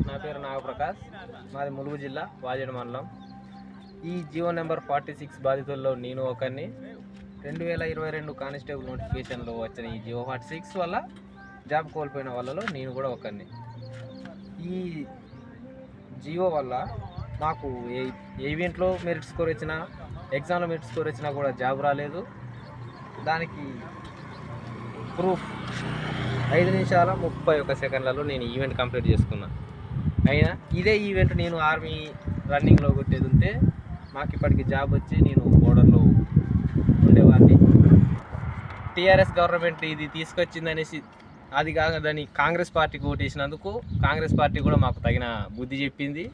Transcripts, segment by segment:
నా పేరు నాగప్రకాష్, మాది ములుగు జిల్లా వాజేడు మండలం. ఈ జియో నెంబర్ 46 బాధితుల్లో నేను ఒకరిని. 2022 కానిస్టేబుల్ నోటిఫికేషన్లో వచ్చిన ఈ జియో 46 వల్ల జాబ్ కోల్పోయిన వాళ్ళలో నేను కూడా ఒకరిని. ఈ జియో వల్ల నాకు ఏ ఈవెంట్లో మెరిట్ స్కోర్ వచ్చినా, ఎగ్జామ్లో మెరిట్ స్కోర్ వచ్చినా కూడా జాబ్ రాలేదు. దానికి ప్రూఫ్ 5 నిమిషాల 31 సెకండ్లలో నేను ఈవెంట్ కంప్లీట్ చేసుకున్నా. అయినా ఇదే ఈవెంట్ నేను ఆర్మీ రన్నింగ్లో కొట్టేది ఉంటే మాకు ఇప్పటికి జాబ్ వచ్చి నేను బోర్డర్లో ఉండేవాడిని. టీఆర్ఎస్ గవర్నమెంట్ ఇది తీసుకొచ్చిందనేసి అది కాదని కాంగ్రెస్ పార్టీకి ఓటేసినందుకు కాంగ్రెస్ పార్టీ కూడా మాకు తగిన బుద్ధి చెప్పింది.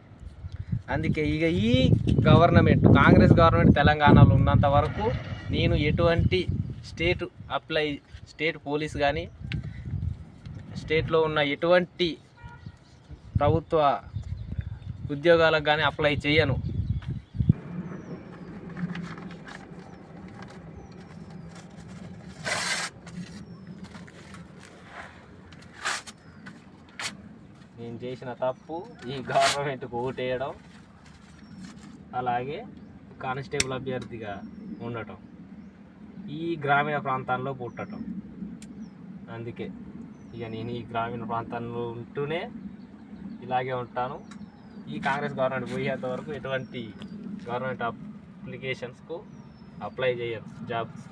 అందుకే ఇక ఈ గవర్నమెంట్, కాంగ్రెస్ గవర్నమెంట్ తెలంగాణలో ఉన్నంత వరకు నేను ఎటువంటి స్టేట్ పోలీస్ కానీ, స్టేట్లో ఉన్న ఎటువంటి ప్రభుత్వ ఉద్యోగాలకు కానీ అప్లై చేయను. నేను చేసిన తప్పు ఈ గవర్నమెంట్కు ఓటేయడం, అలాగే కానిస్టేబుల్ అభ్యర్థిగా ఉండటం, ఈ గ్రామీణ ప్రాంతాల్లో పుట్టడం. అందుకే ఇక నేను ఈ గ్రామీణ ప్రాంతాల్లో ఉంటూనే ఇలాగే ఉంటాను. ఈ కాంగ్రెస్ గవర్నమెంట్ పోయేంత వరకు ఎటువంటి గవర్నమెంట్ అప్లికేషన్స్కు అప్లై చేయను జాబ్స్.